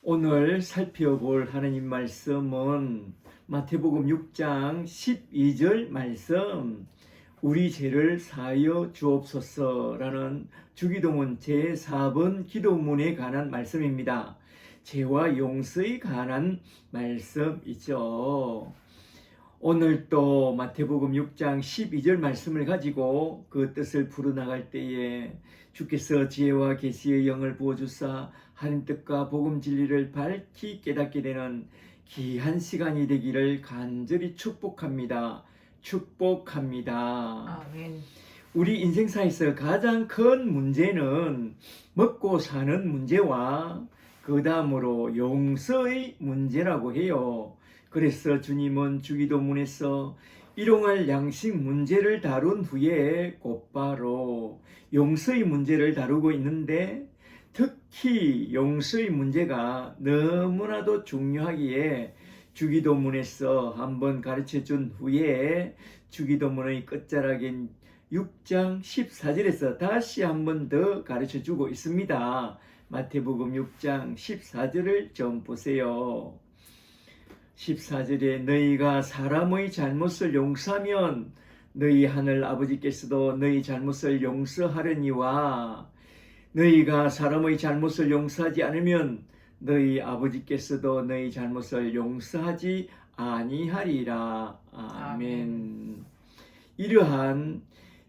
오늘 살펴볼 하나님 말씀은 마태복음 6장 12절 말씀, 우리 죄를 사하여 주옵소서라는 주기도문 제4번 기도문에 관한 말씀입니다. 죄와 용서에 관한 말씀이죠. 오늘 또 마태복음 6장 12절 말씀을 가지고 그 뜻을 풀어나갈 때에 주께서 지혜와 계시의 영을 부어주사 하나님 뜻과 복음 진리를 밝히 깨닫게 되는 귀한 시간이 되기를 간절히 축복합니다. 축복합니다. 아멘. 우리 인생사에서 가장 큰 문제는 먹고 사는 문제와 그 다음으로 용서의 문제라고 해요. 그래서 주님은 주기도문에서 일용할 양식 문제를 다룬 후에 곧바로 용서의 문제를 다루고 있는데, 특히 용서의 문제가 너무나도 중요하기에 주기도문에서 한번 가르쳐 준 후에 주기도문의 끝자락인 6장 14절에서 다시 한번 더 가르쳐 주고 있습니다. 마태복음 6장 14절을 좀 보세요. 14절에 너희가 사람의 잘못을 용서하면 너희 하늘 아버지께서도 너희 잘못을 용서하려니와 너희가 사람의 잘못을 용서하지 않으면 너희 아버지께서도 너희 잘못을 용서하지 아니하리라. 아멘. 이러한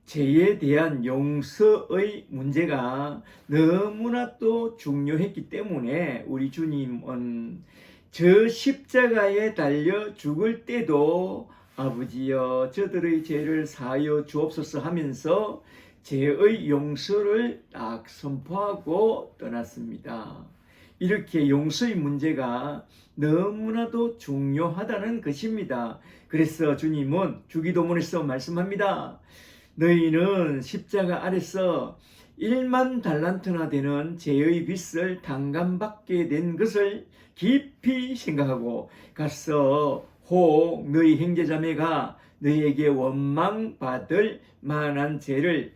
죄에 대한 용서의 문제가 너무나 또 중요했기 때문에 우리 주님은 저 십자가에 달려 죽을 때도 아버지여 저들의 죄를 사하여 주옵소서 하면서 죄의 용서를 딱 선포하고 떠났습니다. 이렇게 용서의 문제가 너무나도 중요하다는 것입니다. 그래서 주님은 주기도문에서 말씀합니다. 너희는 십자가 아래서 1만 달란트나 되는 죄의 빚을 탕감받게 된 것을 깊이 생각하고 가서 혹 너희 형제자매가 너희에게 원망받을 만한 죄를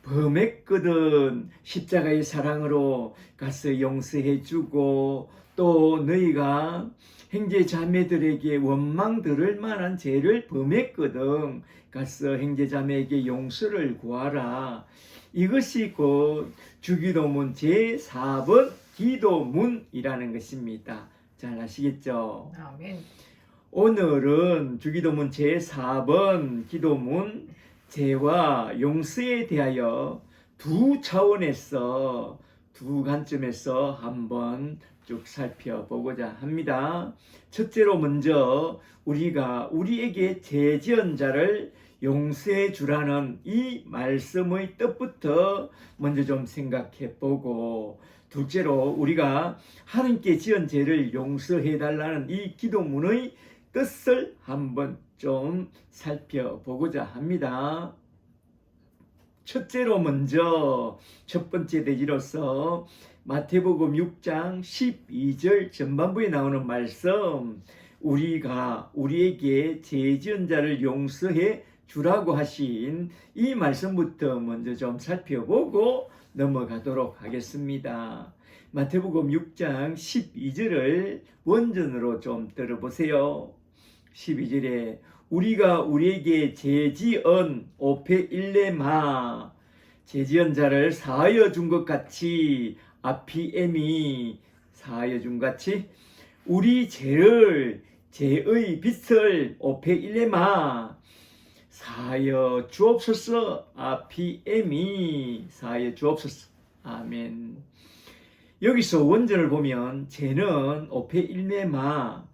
범했거든 십자가의 사랑으로 가서 용서해주고, 또 너희가 형제자매들에게 원망 들을 만한 죄를 범했거든 가서 형제자매에게 용서를 구하라. 이것이 곧 주기도문 제4번 기도문이라는 것입니다. 잘 아시겠죠? 아멘. 오늘은 주기도문 제4번 기도문 죄와 용서에 대하여 두 차원에서 두 관점에서 한번 쭉 살펴보고자 합니다. 첫째로 먼저 우리가 우리에게 죄 지은 자를 용서해 주라는 이 말씀의 뜻부터 먼저 좀 생각해 보고, 둘째로 우리가 하나님께 지은 죄를 용서해 달라는 이 기도문의 뜻을 한번 좀 살펴보고자 합니다. 첫째로 먼저 첫 번째 대지로서 마태복음 6장 12절 전반부에 나오는 말씀, 우리가 우리에게 죄 지은 자를 용서해 주라고 하신 이 말씀부터 먼저 좀 살펴보고 넘어가도록 하겠습니다. 마태복음 6장 12절을 원전으로 좀 들어보세요. 12절에 우리가 우리에게 죄지은 오페일레마, 죄지은 자를 사하여 준 것 같이, 아피엠이 사하여 준 같이 우리 죄의 빚을 오페일레마 사하여 주옵소서. 아피엠이 사하여 주옵소서. 아멘. 여기서 원전을 보면 죄는 오페일레마,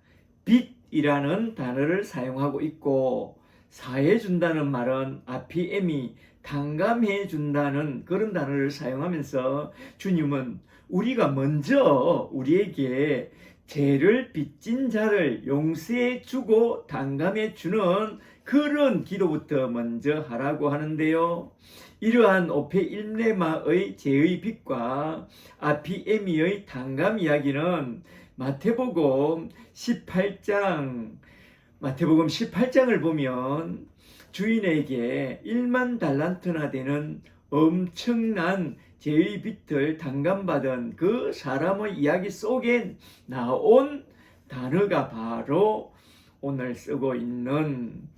빚이라는 단어를 사용하고 있고, 사해 준다는 말은 아피엠이, 탕감해 준다는 그런 단어를 사용하면서 주님은 우리가 먼저 우리에게 죄를 빚진 자를 용서해 주고 탕감해 주는 그런 기도부터 먼저 하라고 하는데요. 이러한 오페일레마의 죄의 빚과 아피에미의 탕감 이야기는 마태복음 18장을 보면 주인에게 1만 달란트나 되는 엄청난 죄의 빛을 단감받은 그 사람의 이야기 속에 나온 단어가 바로 오늘 쓰고 있는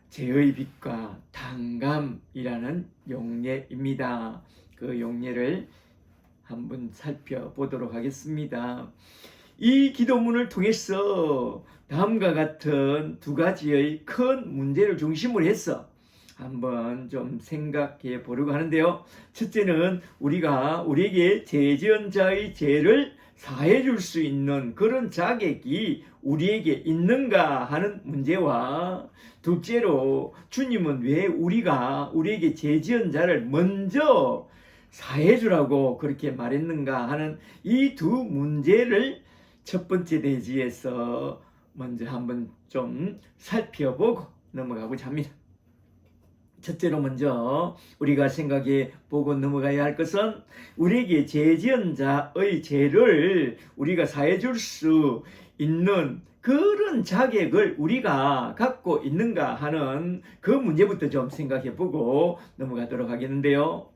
죄의 빛과 단감이라는 용례입니다. 그 용례를 한번 살펴보도록 하겠습니다. 이 기도문을 통해서 다음과 같은 두 가지의 큰 문제를 중심으로 해서 한번 좀 생각해 보려고 하는데요. 첫째는 우리에게 죄 지은 자의 죄를 사해 줄 수 있는 그런 자격이 우리에게 있는가 하는 문제와, 둘째로 주님은 왜 우리에게 죄 지은 자를 먼저 사해 주라고 그렇게 말했는가 하는 이 두 문제를 첫 번째 대지에서 먼저 한번 좀 살펴보고 넘어가고자 합니다. 첫째로 먼저 우리가 생각해 보고 넘어가야 할 것은, 우리에게 죄 지은 자의 죄를 우리가 사해 줄 수 있는 그런 자격을 우리가 갖고 있는가 하는 그 문제부터 좀 생각해 보고 넘어가도록 하겠는데요.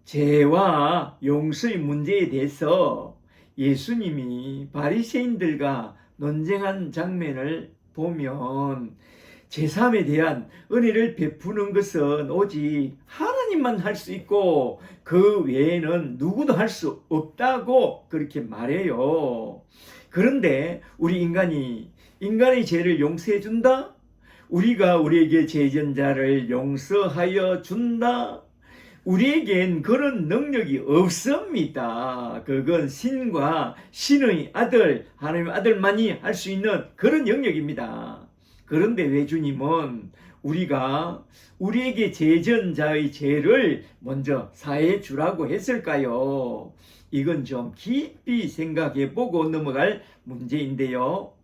죄와 용서의 문제에 대해서 예수님이 바리새인들과 논쟁한 장면을 보면, 제3에 대한 은혜를 베푸는 것은 오직 하나님만 할 수 있고 그 외에는 누구도 할 수 없다고 그렇게 말해요. 그런데 우리 인간의 죄를 용서해 준다? 우리가 우리에게 죄 지은 자를 용서하여 준다? 우리에겐 그런 능력이 없습니다. 그건 신의 아들, 하나님의 아들만이 할 수 있는 그런 영역입니다. 그런데 왜 주님은 우리에게 죄 지은 자의 죄를 먼저 사해 주라고 했을까요? 이건 좀 깊이 생각해 보고 넘어갈 문제인데요.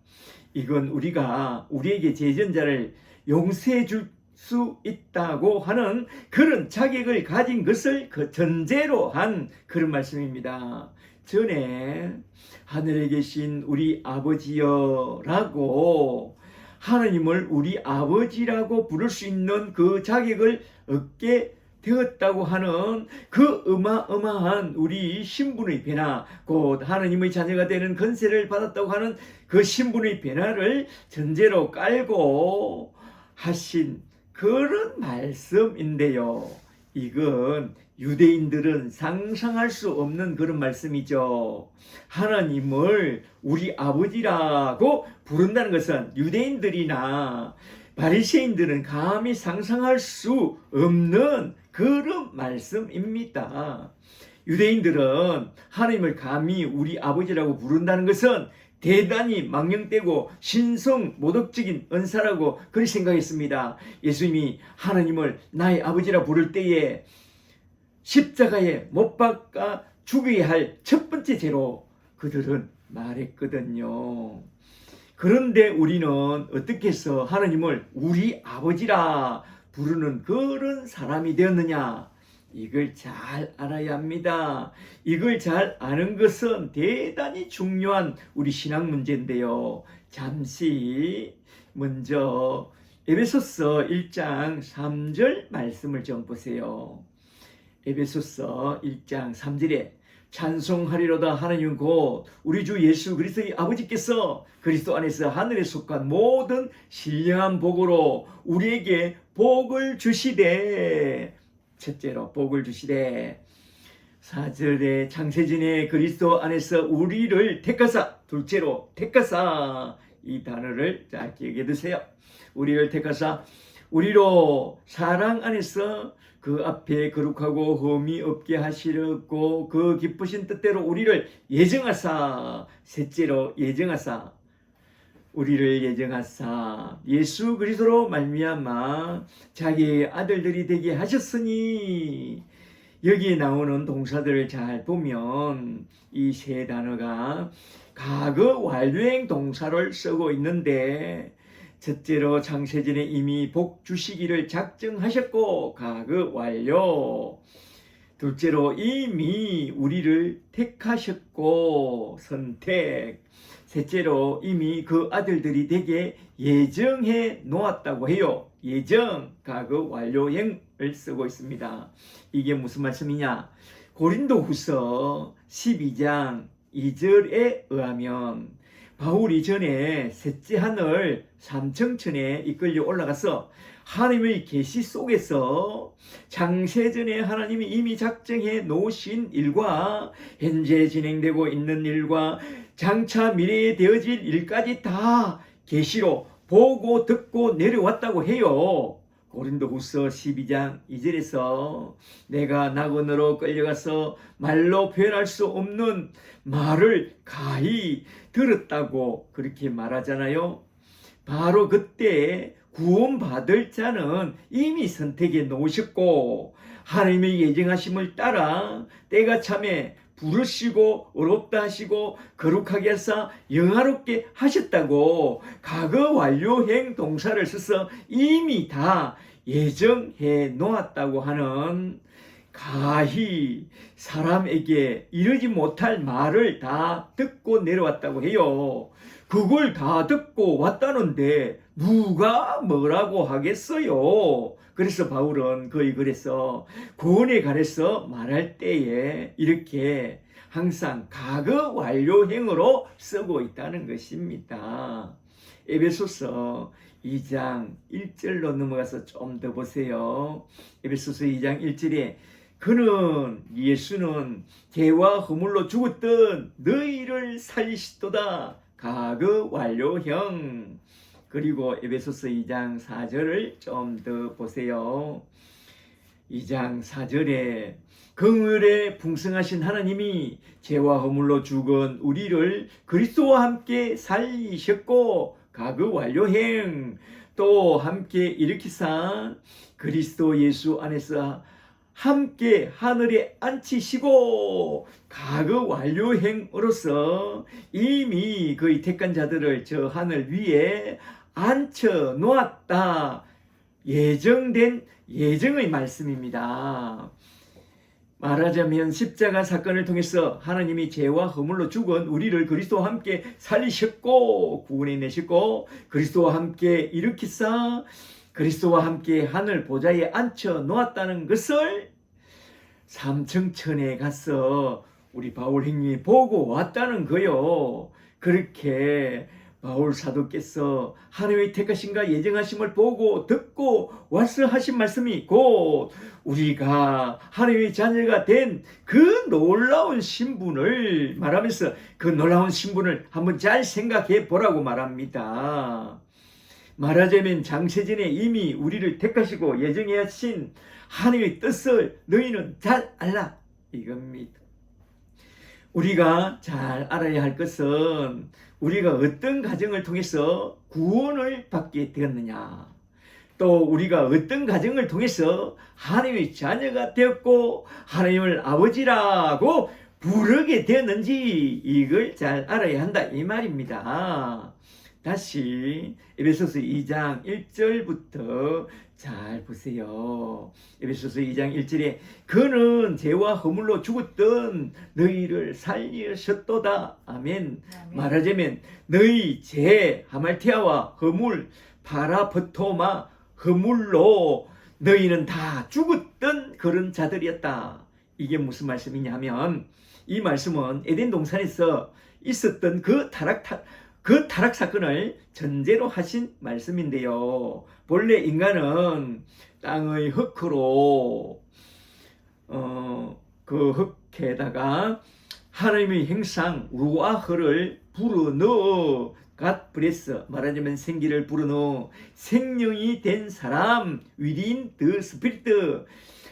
이건 우리에게 죄 지은 자를 용서해 줄 수 있다고 하는 그런 자격을 가진 것을 그 전제로 한 그런 말씀입니다. 전에 하늘에 계신 우리 아버지여라고 하나님을 우리 아버지라고 부를 수 있는 그 자격을 얻게 되었다고 하는 그 어마어마한 우리 신분의 변화, 곧 하나님의 자녀가 되는 권세를 받았다고 하는 그 신분의 변화를 전제로 깔고 하신 그런 말씀인데요. 이건 유대인들은 상상할 수 없는 그런 말씀이죠. 하나님을 우리 아버지라고 부른다는 것은 유대인들이나 바리새인들은 감히 상상할 수 없는 그런 말씀입니다. 유대인들은 하나님을 감히 우리 아버지라고 부른다는 것은 대단히 망령되고 신성 모독적인 은사라고 그렇게 생각했습니다. 예수님이 하나님을 나의 아버지라 부를 때에 십자가에 못 박아 죽여야 할 첫 번째 죄로 그들은 말했거든요. 그런데 우리는 어떻게 해서 하나님을 우리 아버지라 부르는 그런 사람이 되었느냐? 이걸 잘 알아야 합니다. 이걸 잘 아는 것은 대단히 중요한 우리 신앙 문제인데요. 잠시 먼저 에베소서 1장 3절 말씀을 좀 보세요. 에베소서 1장 3절에 찬송하리로다 하나님 곧 우리 주 예수 그리스도의 아버지께서 그리스도 안에서 하늘에 속한 모든 신령한 복으로 우리에게 복을 주시되, 첫째로 복을 주시되, 4절에 창세전에 그리스도 안에서 우리를 택하사, 둘째로 택하사, 이 단어를 잘 기억해 두세요. 우리를 택하사 우리로 사랑 안에서 그 앞에 거룩하고 흠이 없게 하시려고 그 기쁘신 뜻대로 우리를 예정하사, 셋째로 예정하사, 우리를 예정하사 예수 그리스도로 말미암아 자기의 아들들이 되게 하셨으니, 여기에 나오는 동사들을 잘 보면 이 세 단어가 과거 완료형 동사를 쓰고 있는데, 첫째로 창세전에 이미 복 주시기를 작정하셨고 과거 완료, 둘째로 이미 우리를 택하셨고 선택, 셋째로 이미 그 아들들이 되게 예정해 놓았다고 해요. 예정, 과거 완료형을 쓰고 있습니다. 이게 무슨 말씀이냐? 고린도후서 12장 2절에 의하면 바울이 전에 셋째 하늘 삼청천에 이끌려 올라가서 하나님의 계시 속에서 창세전에 하나님이 이미 작정해 놓으신 일과 현재 진행되고 있는 일과 장차 미래에 되어질 일까지 다 계시로 보고 듣고 내려왔다고 해요. 고린도후서 12장 2절에서 내가 낙원으로 끌려가서 말로 표현할 수 없는 말을 가히 들었다고 그렇게 말하잖아요. 바로 그때 구원받을 자는 이미 선택해 놓으셨고 하나님의 예정하심을 따라 때가 참에 부르시고 어렵다 하시고 거룩하게 하사 영화롭게 하셨다고 과거 완료행 동사를 써서 이미 다 예정해 놓았다고 하는 가히 사람에게 이르지 못할 말을 다 듣고 내려왔다고 해요. 그걸 다 듣고 왔다는데 누가 뭐라고 하겠어요? 그래서 바울은 그의 글에서 구원에 관해서 말할 때에 이렇게 항상 과거 완료형으로 쓰고 있다는 것입니다. 에베소서 2장 1절로 넘어가서 좀 더 보세요. 에베소서 2장 1절에 그는 예수는 죄와 허물로 죽었던 너희를 살리시도다. 과거 완료형. 그리고 에베소서 2장 4절을 좀 더 보세요. 2장 4절에 긍휼에 풍성하신 하나님이 죄와 허물로 죽은 우리를 그리스도와 함께 살리셨고 과거 완료행. 또 함께 일으키사 그리스도 예수 안에서 함께 하늘에 앉히시고 과거 완료행으로서 이미 그의 택한 자들을 저 하늘 위에 앉혀 놓았다. 예정된 예정의 말씀입니다. 말하자면 십자가 사건을 통해서 하나님이 죄와 허물로 죽은 우리를 그리스도와 함께 살리셨고 구원해 내셨고 그리스도와 함께 일으키사 그리스도와 함께 하늘 보좌에 앉혀 놓았다는 것을 삼청천에 가서 우리 바울 형님이 보고 왔다는 거요. 그렇게 바울 사도께서 하나님의 택하심과 예정하심을 보고 듣고 와서 하신 말씀이 곧 우리가 하나님의 자녀가 된 그 놀라운 신분을 말하면서 그 놀라운 신분을 한번 잘 생각해 보라고 말합니다. 말하자면 장세전에 이미 우리를 택하시고 예정해 하신 하나님의 뜻을 너희는 잘 알라 이겁니다. 우리가 잘 알아야 할 것은 우리가 어떤 과정을 통해서 구원을 받게 되었느냐, 또 우리가 어떤 과정을 통해서 하나님의 자녀가 되었고 하나님을 아버지라고 부르게 되었는지 이걸 잘 알아야 한다 이 말입니다. 다시 에베소서 2장 1절부터 잘 보세요. 에베소서 2장 1절에 그는 죄와 허물로 죽었던 너희를 살리셨도다. 아멘. 말하자면 너희 죄 하말티아와 허물 파라포토마 허물로 너희는 다 죽었던 그런 자들이었다. 이게 무슨 말씀이냐 하면 이 말씀은 에덴 동산에서 있었던 그 타락 사건을 전제로 하신 말씀인데요. 본래 인간은 땅의 흙으로 그 흙에다가 하나님의 형상 루아흐를 불어넣어 갓 브레스 말하자면 생기를 불어넣어 생명이 된 사람 위린 더 스피리트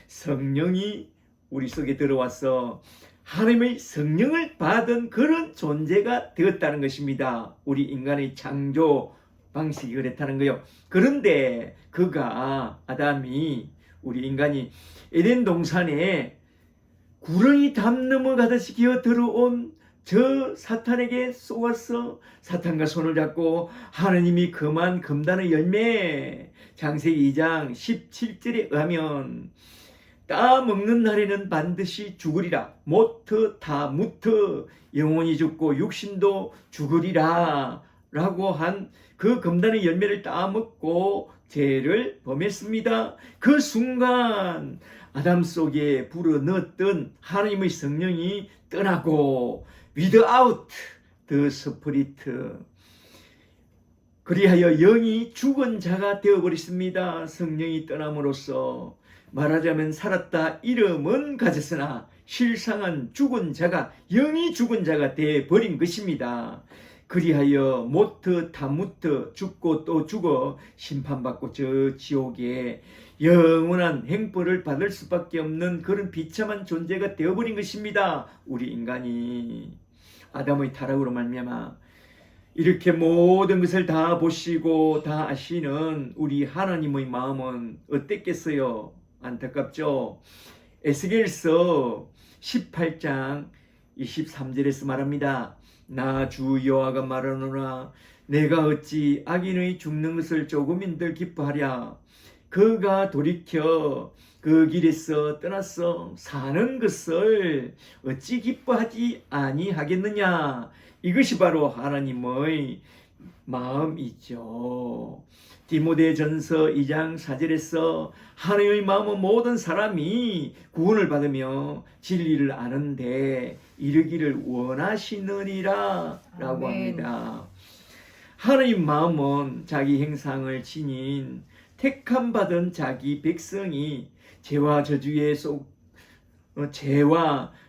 성령이 우리 속에 들어와서 하나님의 성령을 받은 그런 존재가 되었다는 것입니다. 우리 인간의 창조 방식이 그렇다는 거예요. 그런데 아담이 우리 인간이 에덴 동산에 구렁이 담 넘어가듯이 기어 들어온 저 사탄에게 쏘아서 사탄과 손을 잡고 하나님이 금한 금단의 열매 창세기 2장 17절에 의하면 따 먹는 날에는 반드시 죽으리라. 모트 타무트 영혼이 죽고 육신도 죽으리라 라고 한 그 금단의 열매를 따 먹고 죄를 범했습니다. 그 순간 아담 속에 불어 넣었던 하나님의 성령이 떠나고 without the spirit, 그리하여 영이 죽은 자가 되어버렸습니다. 성령이 떠남으로써 말하자면 살았다 이름은 가졌으나 실상은 죽은 자가, 영이 죽은 자가 되어버린 것입니다. 그리하여 모트 타무트, 죽고 또 죽어 심판받고 저 지옥에 영원한 행벌을 받을 수밖에 없는 그런 비참한 존재가 되어버린 것입니다. 우리 인간이 아담의 타락으로 말미암아 이렇게 모든 것을 다 보시고 다 아시는 우리 하나님의 마음은 어땠겠어요? 안타깝죠? 에스겔서 18장 23절에서 말합니다. 나 주 여호와가 말하노라, 내가 어찌 악인의 죽는 것을 조금인들 기뻐하랴. 그가 돌이켜 그 길에서 떠나서 사는 것을 어찌 기뻐하지 아니하겠느냐. 이것이 바로 하나님의 마음이죠. 디모데전서 2장 4절에서 하나님의 마음은 모든 사람이 구원을 받으며 진리를 아는데 이르기를 원하시느니라 라고 합니다. 하나님 마음은 자기 형상을 지닌 택함 받은 자기 백성이 죄와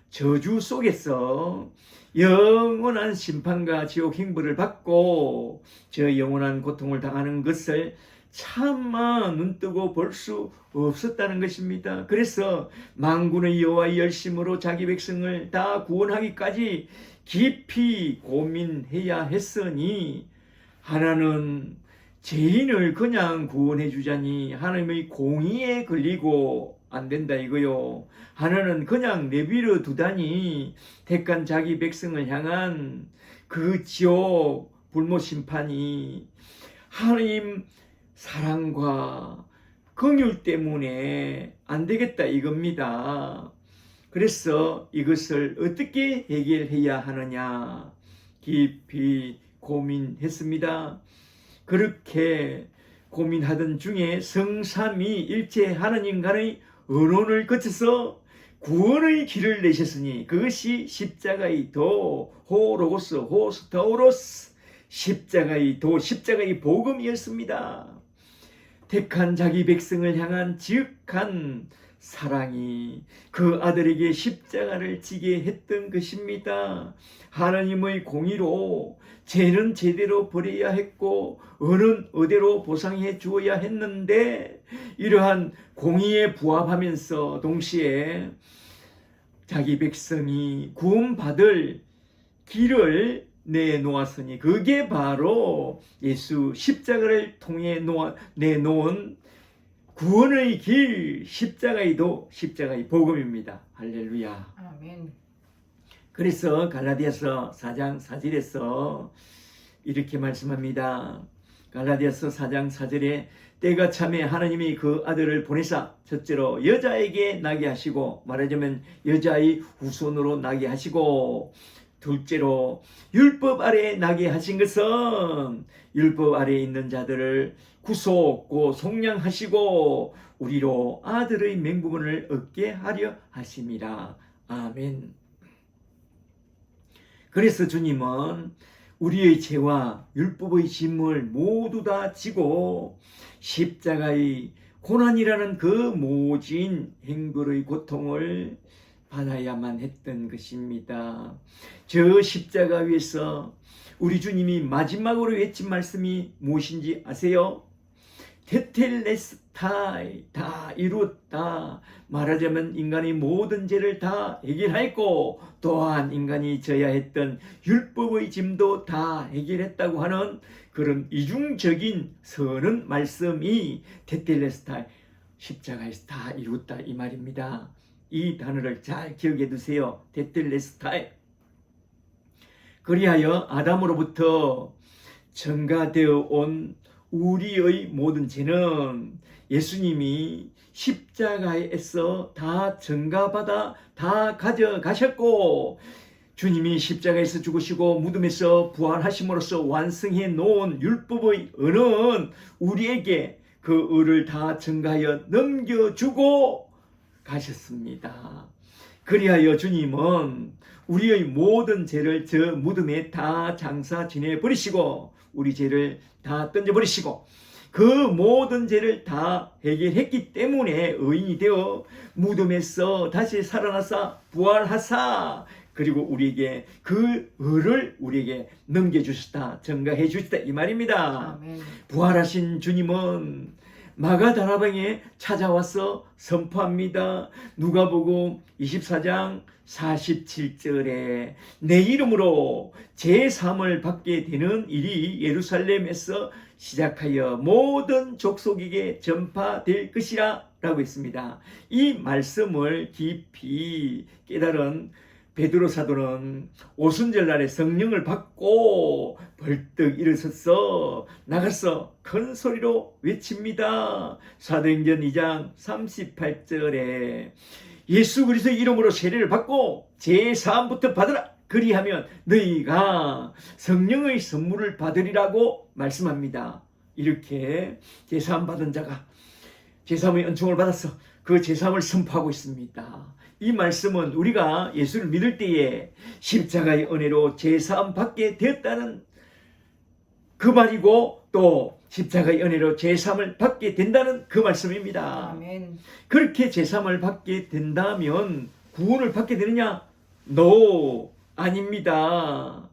저주 속에서 영원한 심판과 지옥 형벌을 받고 저 영원한 고통을 당하는 것을 차마 눈뜨고 볼 수 없었다는 것입니다. 그래서 만군의 여호와의 열심으로 자기 백성을 다 구원하기까지 깊이 고민해야 했으니, 하나는 죄인을 그냥 구원해 주자니 하나님의 공의에 걸리고 안 된다 이거요. 하나는 그냥 내버려 두다니 택한 자기 백성을 향한 그 지옥 불모 심판이 하나님 사랑과 긍휼 때문에 안 되겠다 이겁니다. 그래서 이것을 어떻게 해결해야 하느냐 깊이 고민했습니다. 그렇게 고민하던 중에 성삼위 일체 하나님 간의 언론을 거쳐서 구원의 길을 내셨으니 그것이 십자가의 도, 호로고스, 호스타우로스, 십자가의 도, 십자가의 복음이었습니다. 택한 자기 백성을 향한 지극한 사랑이 그 아들에게 십자가를 지게 했던 것입니다. 하나님의 공의로 죄는 제대로 버려야 했고 은은 의대로 보상해 주어야 했는데, 이러한 공의에 부합하면서 동시에 자기 백성이 구원받을 길을 내놓았으니 그게 바로 예수 십자가를 통해 내놓은 구원의 길, 십자가의 도, 십자가의 복음입니다. 할렐루야. 아멘. 그래서 갈라디아서 4장 4절에서 이렇게 말씀합니다. 갈라디아서 4장 4절에 때가 참에 하나님이 그 아들을 보내사 첫째로 여자에게 나게 하시고, 말하자면 여자의 후손으로 나게 하시고, 둘째로 율법 아래에 나게 하신 것은 율법 아래에 있는 자들을 구속고 속량하시고 우리로 아들의 맹부분을 얻게 하려 하심이라. 아멘. 그래서 주님은 우리의 죄와 율법의 짐을 모두 다 지고 십자가의 고난이라는 그 모진 행벌의 고통을 받아야만 했던 것입니다. 저 십자가 위에서 우리 주님이 마지막으로 외친 말씀이 무엇인지 아세요? 테텔레스타이, 다 이뤘다. 말하자면 인간의 모든 죄를 다 해결했고 또한 인간이 져야 했던 율법의 짐도 다 해결했다고 하는 그런 이중적인 서는 말씀이 테텔레스타이, 십자가에서 다 이뤘다 이 말입니다. 이 단어를 잘 기억해 두세요. 테텔레스타이. 그리하여 아담으로부터 전가되어 온 우리의 모든 죄는 예수님이 십자가에서 다 전가받아 다 가져가셨고, 주님이 십자가에서 죽으시고 무덤에서 부활하심으로써 완성해 놓은 율법의 은은 우리에게 그 의를 다 전가하여 넘겨주고 가셨습니다. 그리하여 주님은 우리의 모든 죄를 저 무덤에 다 장사 지내 버리시고 우리 죄를 다 던져 버리시고 그 모든 죄를 다 해결했기 때문에 의인이 되어 무덤에서 다시 살아나사 부활하사 그리고 우리에게 그 의를 우리에게 넘겨주셨다, 전가해 주셨다 이 말입니다. 아멘. 부활하신 주님은 마가다라방에 찾아와서 선포합니다. 누가복음 24장 47절에 내 이름으로 제3을 받게 되는 일이 예루살렘에서 시작하여 모든 족속에게 전파될 것이라 라고 했습니다. 이 말씀을 깊이 깨달은 베드로 사도는 오순절날에 성령을 받고 벌떡 일어서서 나가서 큰 소리로 외칩니다. 사도행전 2장 38절에 예수 그리스도의 이름으로 세례를 받고 제4부터 받으라. 그리하면 너희가 성령의 선물을 받으리라고 말씀합니다. 이렇게 제3 받은 자가 제3의 은총을 받아서 그 제3을 선포하고 있습니다. 이 말씀은 우리가 예수를 믿을 때에 십자가의 은혜로 제3 받게 되었다는 그 말이고 또 십자가의 은혜로 제3을 받게 된다는 그 말씀입니다. 아멘. 그렇게 제3을 받게 된다면 구원을 받게 되느냐? No, 아닙니다.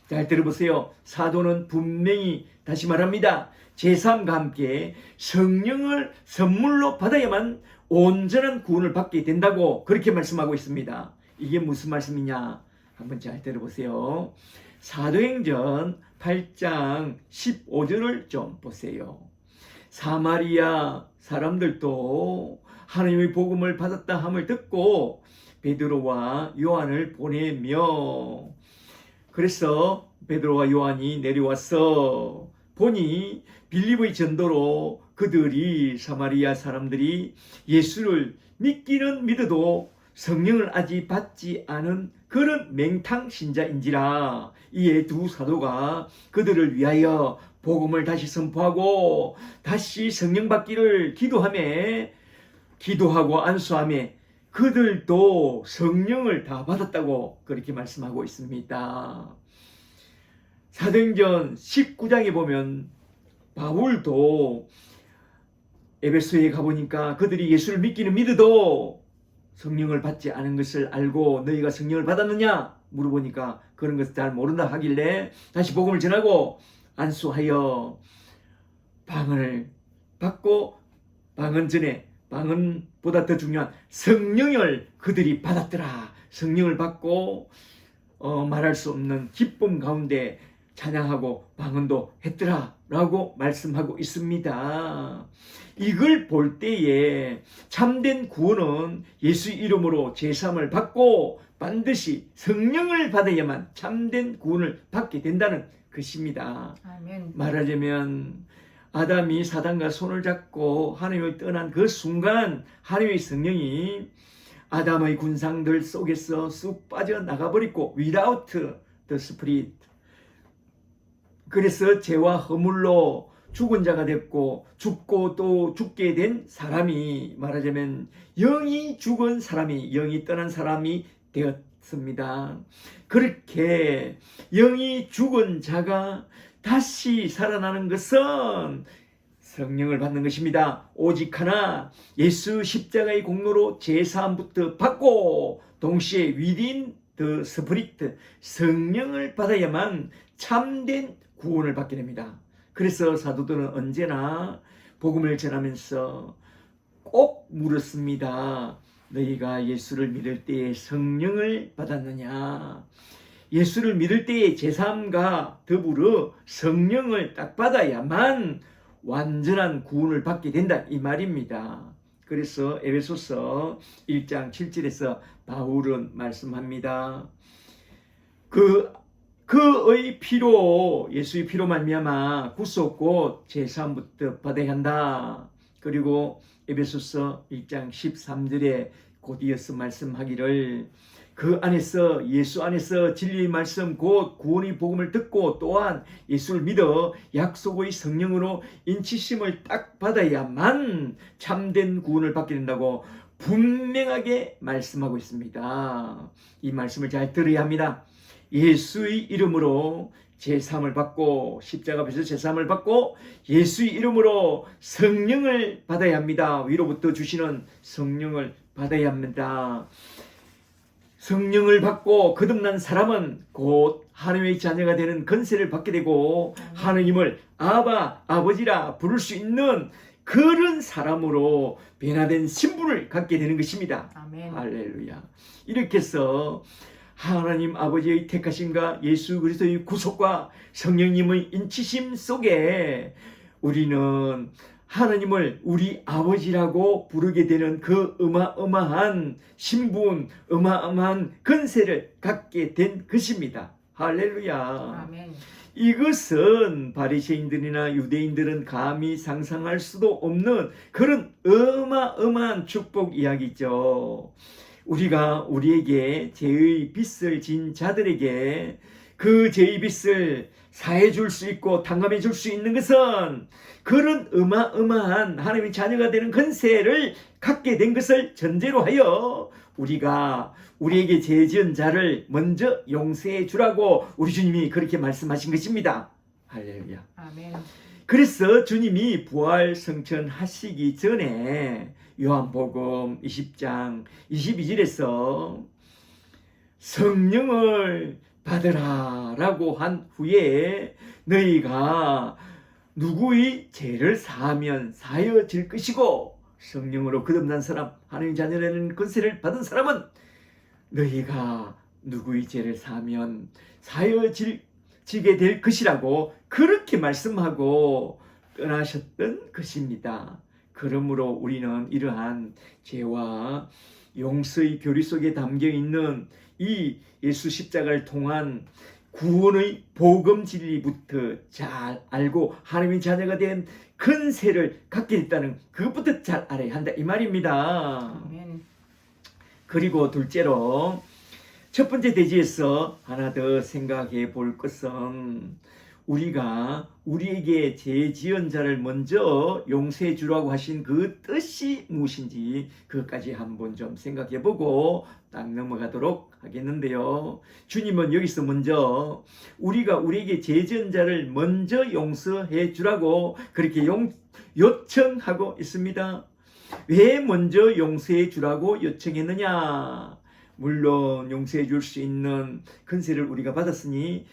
잘 들어보세요. 사도는 분명히 다시 말합니다. 제3과 함께 성령을 선물로 받아야만 온전한 구원을 받게 된다고 그렇게 말씀하고 있습니다. 이게 무슨 말씀이냐? 한번 잘 들어보세요. 사도행전 8장 15절을 좀 보세요. 사마리아 사람들도 하나님의 복음을 받았다 함을 듣고 베드로와 요한을 보내며 그래서 베드로와 요한이 내려와서 보니 빌립의 전도로 그들이 사마리아 사람들이 예수를 믿기는 믿어도 성령을 아직 받지 않은 그런 맹탕 신자인지라 이에 두 사도가 그들을 위하여 복음을 다시 선포하고 다시 성령 받기를 기도하고 안수하며 그들도 성령을 다 받았다고 그렇게 말씀하고 있습니다. 사도행전 19장에 보면 바울도 에베소에 가보니까 그들이 예수를 믿기는 믿어도 성령을 받지 않은 것을 알고 너희가 성령을 받았느냐 물어보니까 그런 것을 잘 모른다 하길래 다시 복음을 전하고 안수하여 방언을 받고 방언 전에 방언보다 더 중요한 성령을 그들이 받았더라. 성령을 받고 말할 수 없는 기쁨 가운데 찬양하고 방언도 했더라 라고 말씀하고 있습니다. 이걸 볼 때에 참된 구원은 예수 이름으로 제3을 받고 반드시 성령을 받아야만 참된 구원을 받게 된다는 것입니다. 아멘. 말하자면 아담이 사단과 손을 잡고 하나님을 떠난 그 순간 하나님의 성령이 아담의 군상들 속에서 쑥 빠져나가버리고 without the spirit 그래서 죄와 허물로 죽은 자가 됐고 죽고 또 죽게 된 사람이 말하자면 영이 죽은 사람이 영이 떠난 사람이 되었습니다. 그렇게 영이 죽은 자가 다시 살아나는 것은 성령을 받는 것입니다. 오직 하나 예수 십자가의 공로로 제3부터 받고 동시에 within the spirit 성령을 받아야만 참된 구원을 받게 됩니다. 그래서 사도들은 언제나 복음을 전하면서 꼭 물었습니다. 너희가 예수를 믿을 때에 성령을 받았느냐? 예수를 믿을 때에 제3과 더불어 성령을 딱 받아야만 완전한 구원을 받게 된다 이 말입니다. 그래서 에베소서 1장 7절에서 바울은 말씀합니다. 그의 피로 예수의 피로 말미암아 구속곧 제3부터 받아야 한다. 그리고 에베소서 1장 13절에 곧 이어서 말씀하기를 그 안에서 예수 안에서 진리의 말씀 곧 구원의 복음을 듣고 또한 예수를 믿어 약속의 성령으로 인치심을 딱 받아야만 참된 구원을 받게 된다고 분명하게 말씀하고 있습니다. 이 말씀을 잘 들어야 합니다. 예수의 이름으로 제사함을 받고 십자가 앞에서 제사함을 받고 예수의 이름으로 성령을 받아야 합니다. 위로부터 주시는 성령을 받아야 합니다. 성령을 받고 거듭난 사람은 곧 하나님의 자녀가 되는 권세를 받게 되고 하나님을 아바, 아버지라 부를 수 있는 그런 사람으로 변화된 신분을 갖게 되는 것입니다. 아멘. 할렐루야. 이렇게 해서 하나님 아버지의 택하심과 예수 그리스도의 구속과 성령님의 인치심 속에 우리는 하나님을 우리 아버지라고 부르게 되는 그 어마어마한 신분, 어마어마한 권세를 갖게 된 것입니다. 할렐루야. 아멘. 이것은 바리새인들이나 유대인들은 감히 상상할 수도 없는 그런 어마어마한 축복 이야기죠. 우리가 우리에게 죄의 빚을 진 자들에게 그 죄의 빚을 사해 줄 수 있고 탕감해 줄 수 있는 것은 그런 어마어마한 하나님의 자녀가 되는 권세를 갖게 된 것을 전제로 하여 우리가 우리에게 죄 지은 자를 먼저 용서해 주라고 우리 주님이 그렇게 말씀하신 것입니다. 할렐루야. 아멘. 그래서 주님이 부활 성천하시기 전에 요한복음 20장 22절에서 성령을 받으라 라고 한 후에 너희가 누구의 죄를 사하면 사여질 것이고 성령으로 거듭난 사람, 하나님 자녀라는 권세를 받은 사람은 너희가 누구의 죄를 사하면 사여지게 될 것이라고 그렇게 말씀하고 떠나셨던 것입니다. 그러므로 우리는 이러한 죄와 용서의 교리 속에 담겨 있는 이 예수 십자가를 통한 구원의 복음 진리부터 잘 알고 하나님의 자녀가 된 권세를 갖게 됐다는 그것부터 잘 알아야 한다 이 말입니다. 아멘. 그리고 둘째로 첫 번째 대지에서 하나 더 생각해 볼 것은 우리가 우리에게 죄 지은 자를 먼저 용서해 주라고 하신 그 뜻이 무엇인지 그것까지 한번 좀 생각해 보고 딱 넘어가도록 하겠는데요. 주님은 여기서 먼저 우리가 우리에게 죄 지은 자를 먼저 용서해 주라고 그렇게 요청하고 있습니다. 왜 먼저 용서해 주라고 요청했느냐? 물론 용서해 줄 수 있는 권세를 우리가 받았으니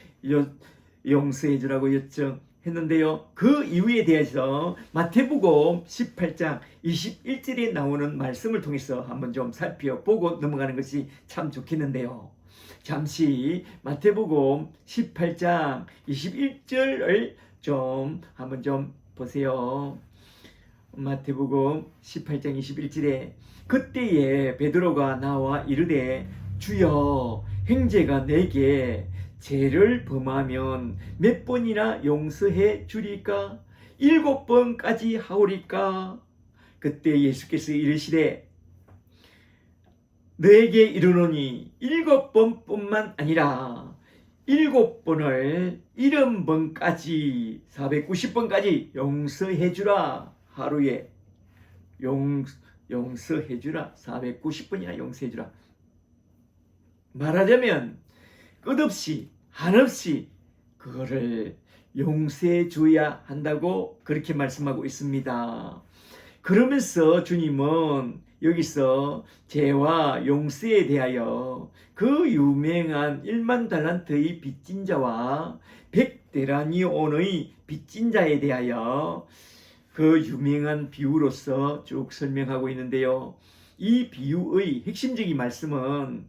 용서해 주라고 요청했는데요. 그 이유에 대해서 마태복음 18장 21절에 나오는 말씀을 통해서 한번 좀 살펴보고 넘어가는 것이 참 좋겠는데요. 잠시 마태복음 18장 21절을 좀 한번 좀 보세요. 마태복음 18장 21절에 그때에 베드로가 나와 이르되 주여 형제가 내게 죄를 범하면 몇 번이나 용서해 주리까? 7번까지 하오리까? 그때 예수께서 이르시되 너에게 이르노니 7번뿐만 아니라 7번을 70번까지 490번까지 용서해 주라. 하루에 용서해 주라. 490번이나 용서해 주라. 말하자면 끝없이 한없이 그거를 용서해 줘야 한다고 그렇게 말씀하고 있습니다. 그러면서 주님은 여기서 죄와 용서에 대하여 그 유명한 1만 달란트의 빚진 자와 100데나리온의 빚진 자에 대하여 그 유명한 비유로서 쭉 설명하고 있는데요. 이 비유의 핵심적인 말씀은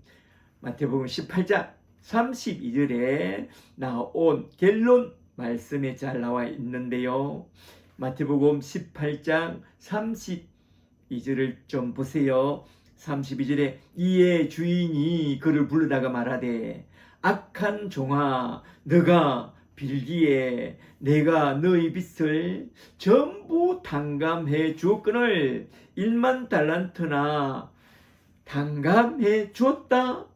마태복음 18장 32절에 나온 결론 말씀에 잘 나와 있는데요. 마태복음 18장 32절을 좀 보세요. 32절에 이에 주인이 그를 부르다가 말하되 악한 종아 너가 빌기에 내가 너희 빚을 전부 탕감해 주었거늘 1만 달란트나 탕감해 주었다.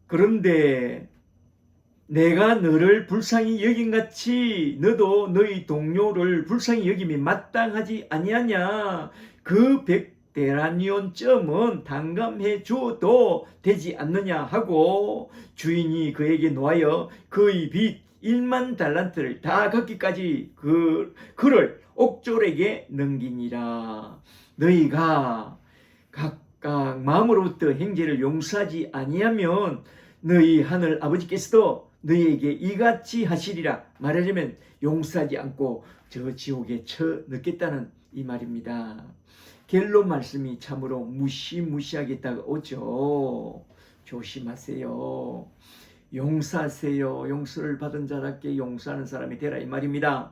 그런데 내가 너를 불쌍히 여긴같이 너도 너희 동료를 불쌍히 여김이 마땅하지 아니하냐? 그 100데나리온쯤은 탕감해 주어도 되지 않느냐 하고 주인이 그에게 노하여 그의 빚 1만 달란트를 다 갚기까지 그를 옥졸에게 넘기니라. 너희가 각각 마음으로부터 행제를 용서하지 아니하면 너희 하늘 아버지께서도 너희에게 이같이 하시리라. 말하자면 용서하지 않고 저 지옥에 쳐넣겠다는 이 말입니다. 결론 말씀이 참으로 무시무시하게 다가오죠. 조심하세요. 용서하세요. 용서를 받은 자답게 용서하는 사람이 되라 이 말입니다.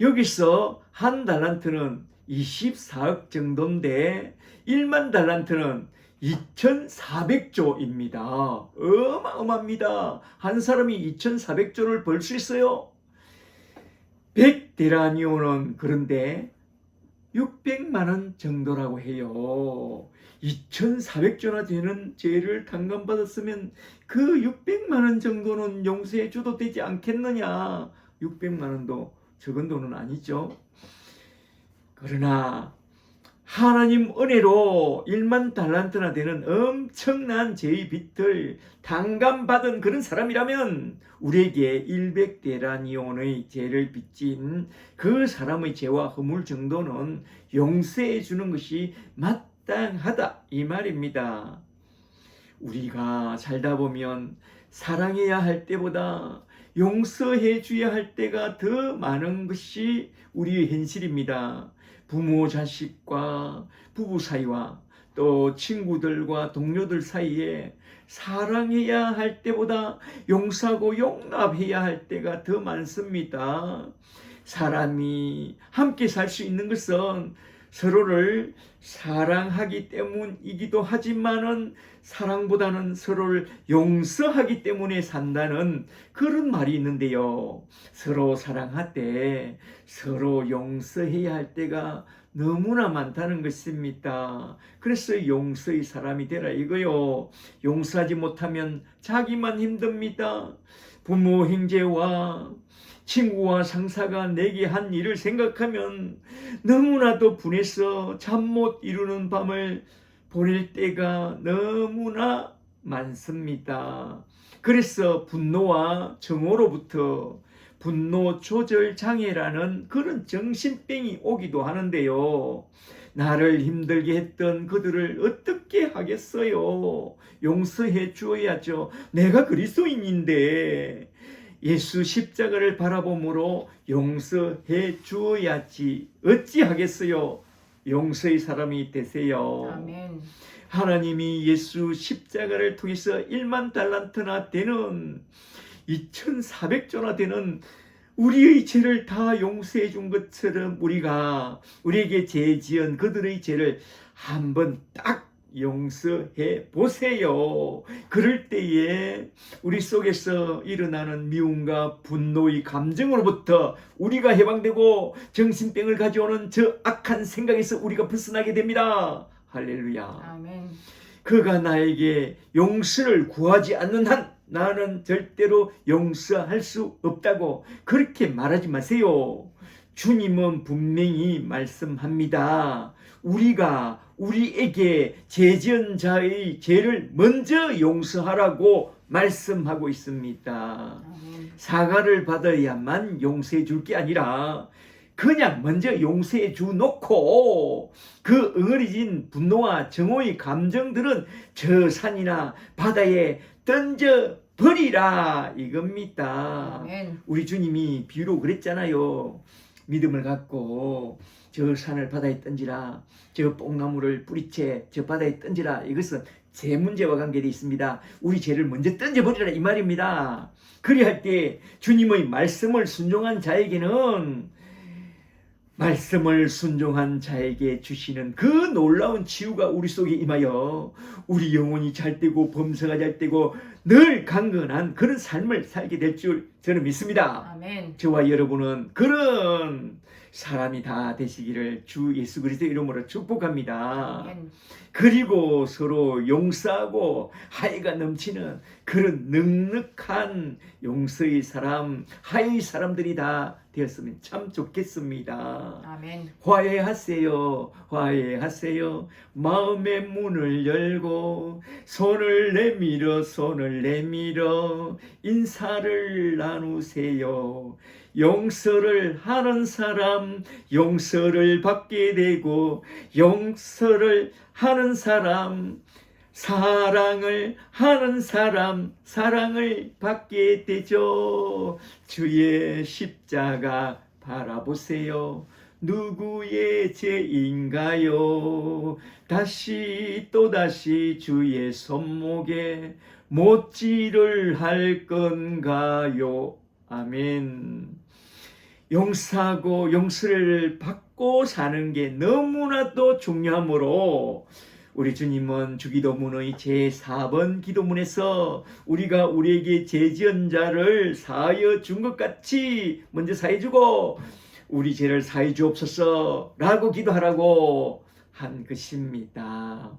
여기서 한 달란트는 24억 정도인데 1만 달란트는 2,400조입니다. 어마어마합니다. 한 사람이 2,400조를 벌 수 있어요. 100데나리온은 그런데 600만 원 정도라고 해요. 2,400조나 되는 죄를 탕감받았으면 그 600만 원 정도는 용서해 줘도 되지 않겠느냐. 600만 원도 적은 돈은 아니죠. 그러나 하나님 은혜로 1만 달란트나 되는 엄청난 죄의 빚을 탕감받은 그런 사람이라면 우리에게 100데나리온의 죄를 빚진 그 사람의 죄와 허물 정도는 용서해 주는 것이 마땅하다 이 말입니다. 우리가 살다 보면 사랑해야 할 때보다 용서해 줘야 할 때가 더 많은 것이 우리의 현실입니다. 부모 자식과 부부 사이와 또 친구들과 동료들 사이에 사랑해야 할 때보다 용서하고 용납해야 할 때가 더 많습니다. 사람이 함께 살 수 있는 것은 서로를 사랑하기 때문이기도 하지만은 사랑보다는 서로를 용서하기 때문에 산다는 그런 말이 있는데요. 서로 사랑할 때 서로 용서해야 할 때가 너무나 많다는 것입니다. 그래서 용서의 사람이 되라 이거요. 용서하지 못하면 자기만 힘듭니다. 부모 형제와 친구와 상사가 내게 한 일을 생각하면 너무나도 분해서 잠 못 이루는 밤을 보낼 때가 너무나 많습니다. 그래서 분노와 정오로부터 분노 조절 장애라는 그런 정신병이 오기도 하는데요. 나를 힘들게 했던 그들을 어떻게 하겠어요? 용서해 주어야죠. 내가 그리스도인인데 예수 십자가를 바라봄으로 용서해 주어야지 어찌하겠어요. 용서의 사람이 되세요. 아멘. 하나님이 예수 십자가를 통해서 1만 달란트나 되는 2,400조나 되는 우리의 죄를 다 용서해 준 것처럼 우리가 우리에게 죄 지은 그들의 죄를 한번 딱 용서해 보세요. 그럴 때에 우리 속에서 일어나는 미움과 분노의 감정으로부터 우리가 해방되고 정신병을 가져오는 저 악한 생각에서 우리가 벗어나게 됩니다. 할렐루야. 아멘. 그가 나에게 용서를 구하지 않는 한 나는 절대로 용서할 수 없다고 그렇게 말하지 마세요. 주님은 분명히 말씀합니다. 우리가 우리에게 죄 지은 자의 죄를 먼저 용서하라고 말씀하고 있습니다. 사과를 받아야만 용서해 줄 게 아니라 그냥 먼저 용서해 주놓고 그 응어리진 분노와 정오의 감정들은 저 산이나 바다에 던져 버리라 이겁니다. 아멘. 우리 주님이 비유로 그랬잖아요. 믿음을 갖고 저 산을 바다에 던지라, 저 뽕나무를 뿌리채 저 바다에 던지라. 이것은 제 문제와 관계되어 있습니다. 우리 죄를 먼저 던져버리라 이 말입니다. 그리할 때 주님의 말씀을 순종한 자에게는 말씀을 순종한 자에게 주시는 그 놀라운 치유가 우리 속에 임하여 우리 영혼이 잘되고 범사가 잘되고 늘 강건한 그런 삶을 살게 될 줄 저는 믿습니다. 아멘. 저와 여러분은 그런 사람이 다 되시기를 주 예수 그리스도의 이름으로 축복합니다. 아멘. 그리고 서로 용서하고 하이가 넘치는 그런 넉넉한 용서의 사람, 화해의 사람들이 다 되었으면 참 좋겠습니다. 아멘. 화해하세요. 화해하세요. 마음의 문을 열고 손을 내밀어 인사를 나누세요. 용서를 하는 사람 용서를 받게 되고, 용서를 하는 사람 사랑을 하는 사람 사랑을 받게 되죠. 주의 십자가 바라보세요. 누구의 죄인가요? 다시 또다시 주의 손목에 못질을 할 건가요? 아멘. 용서하고 용서를 받고 사는 게 너무나도 중요하므로, 우리 주님은 주기도문의 제4번 기도문에서 우리가 우리에게 죄 지은 자를 사하여 준 것 같이 먼저 사해 주고 우리 죄를 사해 주옵소서 라고 기도하라고 한 것입니다.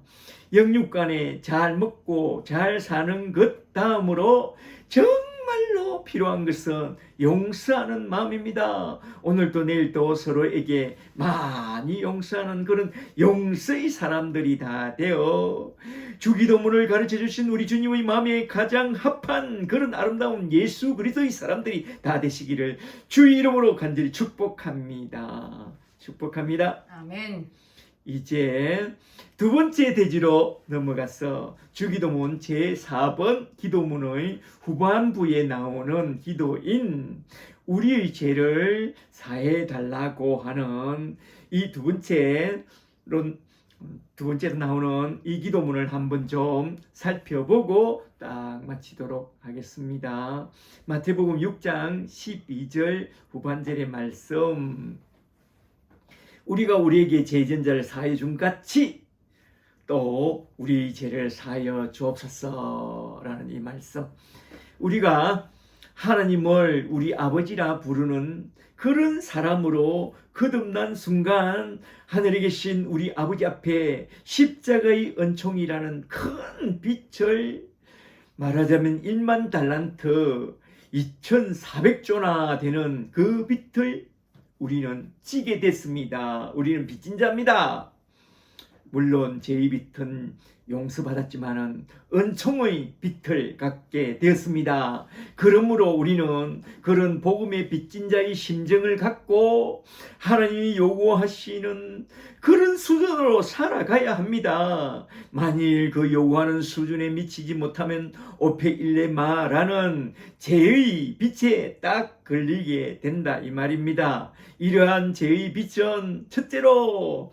영육간에 잘 먹고 잘 사는 것 다음으로 정말로 필요한 것은 용서하는 마음입니다. 오늘도 내일도 서로에게 많이 용서하는 그런 용서의 사람들이 다 되어 주기도문을 가르쳐 주신 우리 주님의 마음에 가장 합한 그런 아름다운 예수 그리스도의 사람들이 다 되시기를 주의 이름으로 간절히 축복합니다. 축복합니다. 아멘. 이제 두 번째 대지로 넘어가서 주기도문 제4번 기도문의 후반부에 나오는 기도인 우리의 죄를 사해 달라고 하는 이 두 번째로 나오는 이 기도문을 한번 좀 살펴보고 딱 마치도록 하겠습니다. 마태복음 6장 12절 후반절의 말씀, 우리가 우리에게 죄 지은 자를 사하여 준 같이 또 우리 죄를 사하여 주옵소서라는 이 말씀, 우리가 하나님을 우리 아버지라 부르는 그런 사람으로 거듭난 순간 하늘에 계신 우리 아버지 앞에 십자가의 은총이라는 큰 빛을, 말하자면 1만 달란트 2400조나 되는 그 빛을 우리는 찌게 됐습니다. 우리는 빚진 자입니다. 물론 죄의 빛은 용서받았지만은 은총의 빛을 갖게 되었습니다. 그러므로 우리는 그런 복음의 빚진 자의 심정을 갖고 하나님이 요구하시는 그런 수준으로 살아가야 합니다. 만일 그 요구하는 수준에 미치지 못하면 오페일레마라는 죄의 빛에 딱 걸리게 된다 이 말입니다. 이러한 죄의 빛은 첫째로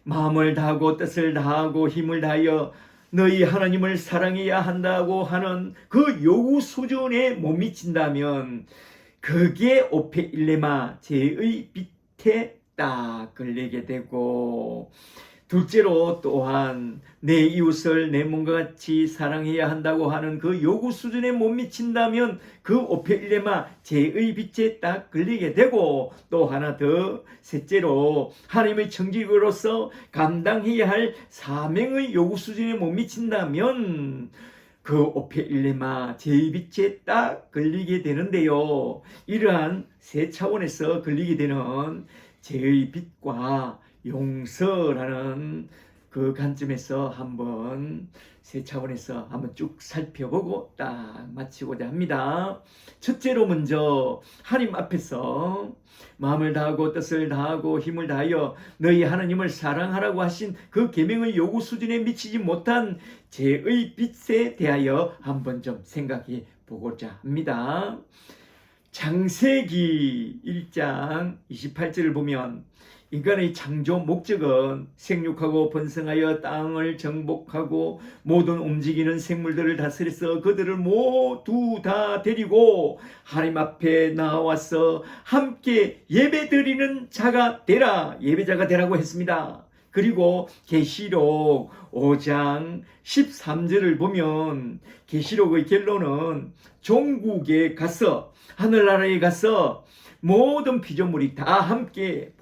마음을 다하고 뜻을 다하고 힘을 다하여 너희 하나님을 사랑해야 한다고 하는 그 요구 수준에 못 미친다면 그게 오페일레마 죄의 빛에 딱 걸리게 되고, 둘째로 또한 내 이웃을 내 몸과 같이 사랑해야 한다고 하는 그 요구 수준에 못 미친다면 그 오페일레마 죄의 빛에 딱 걸리게 되고, 또 하나 더 셋째로 하나님의 청지기로서 감당해야 할 사명의 요구 수준에 못 미친다면 그 오페일레마 죄의 빛에 딱 걸리게 되는데요. 이러한 세 차원에서 걸리게 되는 죄의 빛과 용서라는 그 관점에서 한번 세 차원에서 한번 쭉 살펴보고 딱 마치고자 합니다. 첫째로 먼저 하나님 앞에서 마음을 다하고 뜻을 다하고 힘을 다하여 너희 하나님을 사랑하라고 하신 그 계명의 요구 수준에 미치지 못한 죄의 빛에 대하여 한번 좀 생각해 보고자 합니다. 창세기 1장 28절을 보면 인간의 창조 목적은 생육하고 번성하여 땅을 정복하고 모든 움직이는 생물들을 다스려서 그들을 모두 다 데리고 하나님 앞에 나와서 함께 예배드리는 자가 되라, 예배자가 되라고 했습니다. 그리고 계시록 5장 13절을 보면 계시록의 결론은 종국에 가서 하늘나라에 가서 모든 피조물이 다 함께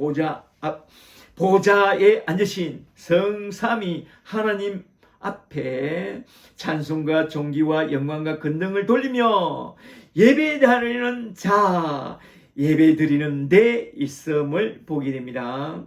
보좌에 앉으신 성삼위 하나님 앞에 찬송과 존귀와 영광과 권능을 돌리며 예배드리는 자, 예배드리는 데 있음을 보게 됩니다.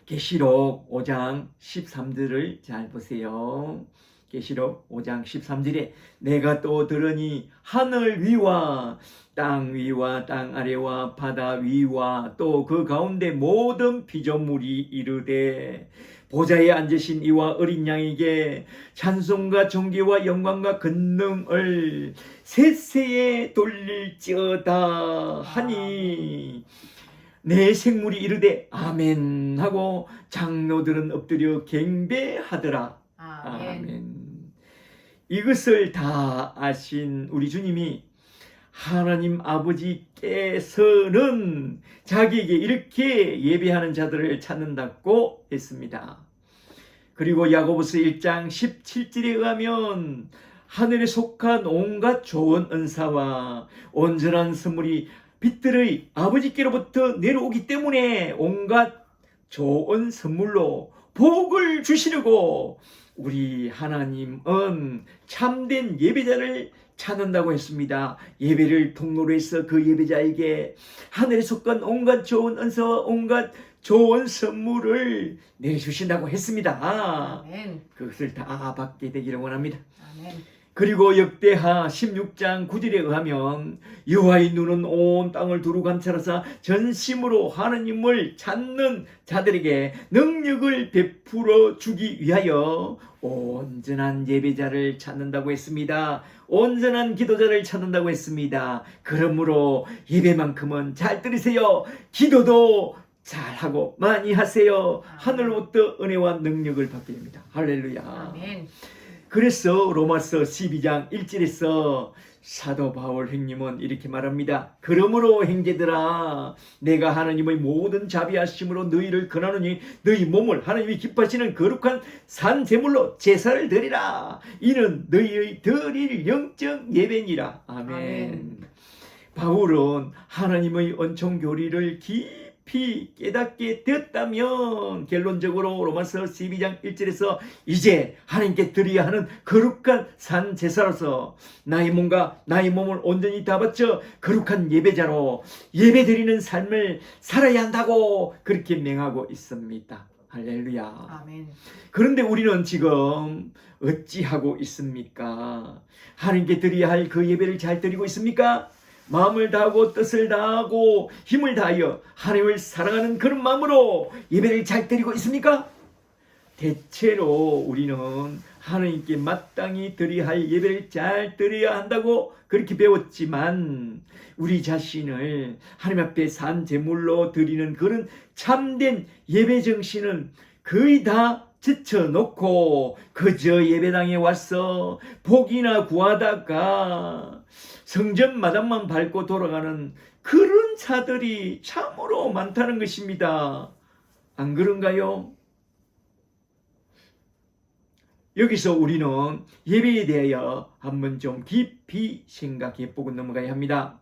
계시록 5장 13절을 잘 보세요. 계시록 5장 13절에 내가 또 들으니 하늘 위와 땅 위와 땅 아래와 바다 위와 또 그 가운데 모든 피조물이 이르되 보좌에 앉으신 이와 어린 양에게 찬송과 존귀와 영광과 권능을 세세에 돌릴지어다 하니 내 생물이 이르되 아멘 하고 장로들은 엎드려 경배하더라. 아멘. 이것을 다 아신 우리 주님이 하나님 아버지께서는 자기에게 이렇게 예배하는 자들을 찾는다고 했습니다. 그리고 야고보서 1장 17절에 의하면 하늘에 속한 온갖 좋은 은사와 온전한 선물이 빛들의 아버지께로부터 내려오기 때문에 온갖 좋은 선물로 복을 주시려고 우리 하나님은 참된 예배자를 찾는다고 했습니다. 예배를 통로로 해서 그 예배자에게 하늘에 속한 온갖 좋은 은사와 온갖 좋은 선물을 내주신다고 했습니다. 아멘. 그것을 다 받게 되기를 원합니다. 아멘. 그리고 역대하 16장 9절에 의하면 여호와의 눈은 온 땅을 두루 감찰하사 전심으로 하나님을 찾는 자들에게 능력을 베풀어 주기 위하여 온전한 예배자를 찾는다고 했습니다. 온전한 기도자를 찾는다고 했습니다. 그러므로 예배만큼은 잘 들으세요. 기도도 잘하고 많이 하세요. 하늘로부터 은혜와 능력을 받게 됩니다. 할렐루야. 아멘. 그래서 로마서 12장 1절에서 사도 바울 형님은 이렇게 말합니다. 그러므로 형제들아 내가 하나님의 모든 자비하심으로 너희를 권하노니 너희 몸을 하나님이 기뻐하시는 거룩한 산 제물로 제사를 드리라. 이는 너희의 드릴 영적 예배니라. 아멘. 아멘. 바울은 하나님의 은총 교리를 깊이 깨닫게 되었다면 결론적으로 로마서 12장 1절에서 이제 하나님께 드려야 하는 거룩한 산 제사로서 나의 몸과 나의 몸을 온전히 다 바쳐 거룩한 예배자로 예배드리는 삶을 살아야 한다고 그렇게 명하고 있습니다. 할렐루야. 아멘. 그런데 우리는 지금 어찌하고 있습니까? 하나님께 드려야 할 그 예배를 잘 드리고 있습니까? 마음을 다하고 뜻을 다하고 힘을 다하여 하나님을 사랑하는 그런 마음으로 예배를 잘 드리고 있습니까? 대체로 우리는 하나님께 마땅히 드려야 할 예배를 잘 드려야 한다고 그렇게 배웠지만 우리 자신을 하나님 앞에 산 제물로 드리는 그런 참된 예배 정신은 거의 다 제쳐놓고 그저 예배당에 와서 복이나 구하다가 성전 마당만 밟고 돌아가는 그런 자들이 참으로 많다는 것입니다. 안 그런가요? 여기서 우리는 예배에 대하여 한번 좀 깊이 생각해 보고 넘어가야 합니다.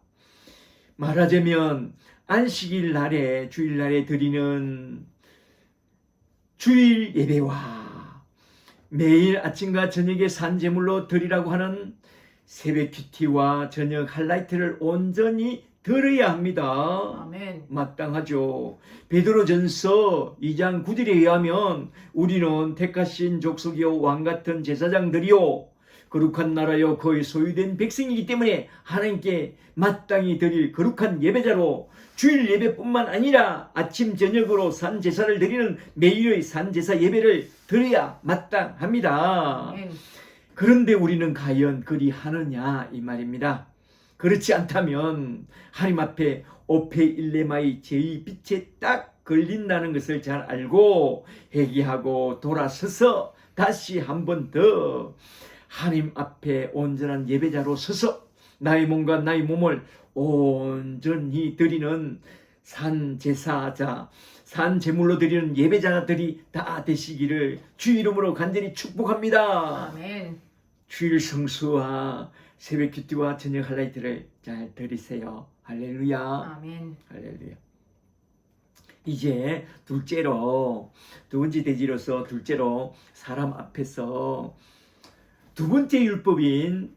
말하자면 안식일 날에 주일날에 드리는 주일 예배와 매일 아침과 저녁에 산제물로 드리라고 하는 새벽 큐티와 저녁 할라이트를 온전히 들어야 합니다. 아멘. 마땅하죠. 베드로전서 2장 9절에 의하면 우리는 택하신 족속이요 왕같은 제사장들이요 거룩한 나라요 거의 소유된 백성이기 때문에 하나님께 마땅히 드릴 거룩한 예배자로 주일 예배뿐만 아니라 아침 저녁으로 산제사를 드리는 매일의 산제사 예배를 드려야 마땅합니다. 아멘. 그런데 우리는 과연 그리 하느냐 이 말입니다. 그렇지 않다면 하나님 앞에 오페일레마의 죄의 빛에 딱 걸린다는 것을 잘 알고 회개하고 돌아서서 다시 한 번 더 하나님 앞에 온전한 예배자로 서서 나의 몸과 나의 몸을 온전히 드리는 산제사자, 산제물로 드리는 예배자들이 다 되시기를 주 이름으로 간절히 축복합니다. 아멘. 주일 성수와 새벽 큐티와 저녁 할라이트를 잘 드리세요. 할렐루야. 아멘. 할렐루야. 이제 둘째로, 두 번째 대지로서 둘째로 사람 앞에서 두 번째 율법인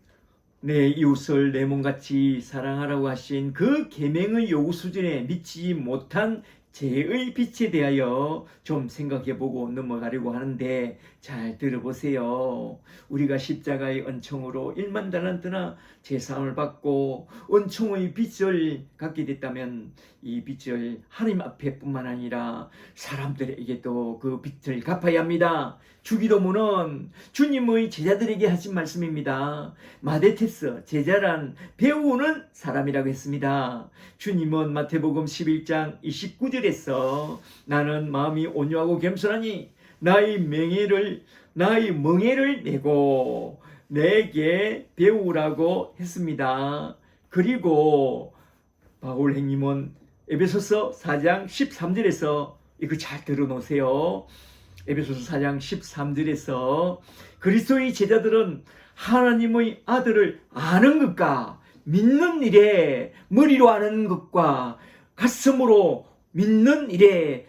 내 이웃을 내 몸같이 사랑하라고 하신 그 계명의 요구 수준에 미치지 못한 죄의 빛에 대하여 좀 생각해보고 넘어가려고 하는데, 잘 들어보세요. 우리가 십자가의 은총으로 1만 달란트나 제사함을 받고 은총의 빛을 갖게 됐다면, 이 빛을 하나님 앞에 뿐만 아니라 사람들에게도 그 빛을 갚아야 합니다. 주기도문은 주님의 제자들에게 하신 말씀입니다. 마데테스, 제자란 배우는 사람이라고 했습니다. 주님은 마태복음 11장 29절에서 나는 마음이 온유하고 겸손하니 나의 멍에를 메고 내게 배우라고 했습니다. 그리고 바울 행님은 에베소서 4장 13절에서 이거 잘 들어놓으세요. 에베소서 4장 13절에서 그리스도의 제자들은 하나님의 아들을 아는 것과 믿는 일에, 머리로 아는 것과 가슴으로 믿는 일에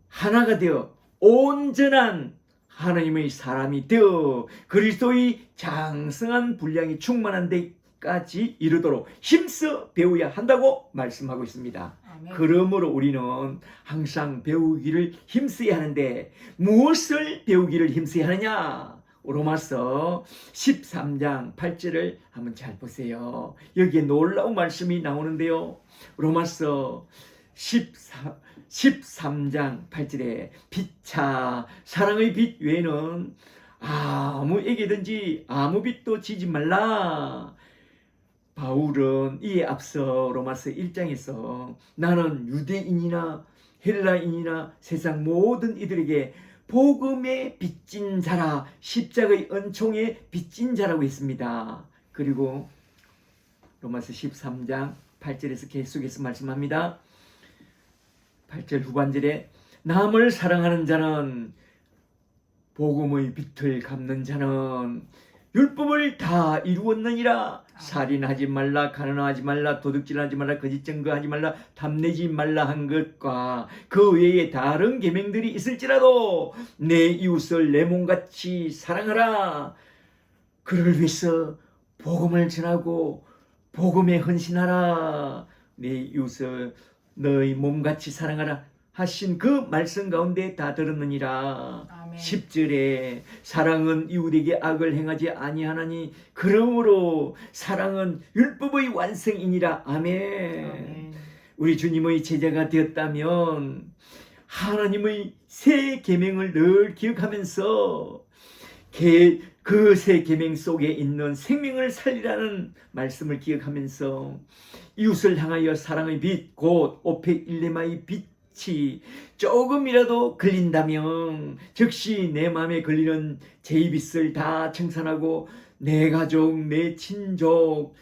하나가 되어 온전한 하나님의 사람이 되어 그리스도의 장성한 분량이 충만한 데까지 이르도록 힘써 배워야 한다고 말씀하고 있습니다. 아멘. 그러므로 우리는 항상 배우기를 힘써야 하는데, 무엇을 배우기를 힘써야 하느냐? 로마서 13장 8절을 한번 잘 보세요. 여기에 놀라운 말씀이 나오는데요. 로마서 13장 8절에 빛차 사랑의 빛 외에는 아무에게든지 아무 빛도 지지 말라. 바울은 이에 앞서 로마서 1장에서 나는 유대인이나 헬라인이나 세상 모든 이들에게 복음의 빚진 자라, 십자가의 은총의 빚진 자라고 했습니다. 그리고 로마서 13장 8절에서 계속해서 말씀합니다. 8절 후반절에 남을 사랑하는 자는, 복음의 빚을 갚는 자는 율법을 다 이루었느니라. 살인하지 말라, 가늠하지 말라, 도둑질하지 말라, 거짓 증거하지 말라, 탐내지 말라 한 것과 그 외에 다른 계명들이 있을지라도 내 이웃을 내 몸같이 사랑하라. 그를 위해서 복음을 전하고 복음에 헌신하라. 내 이웃을 너희 몸같이 사랑하라 하신 그 말씀 가운데 다 들었느니라. 아멘. 10절에 사랑은 이웃에게 악을 행하지 아니하나니 그러므로 사랑은 율법의 완성이니라. 아멘. 아멘. 우리 주님의 제자가 되었다면 하나님의 새 계명을 늘 기억하면서 그 새 계명 속에 있는 생명을 살리라는 말씀을 기억하면서 이웃을 향하여 사랑의 빛, 곧 오페일레마의 빛이 조금이라도 걸린다면 즉시 내 마음에 걸리는 죄의 빛을 다 청산하고 내 가족, 내 친족,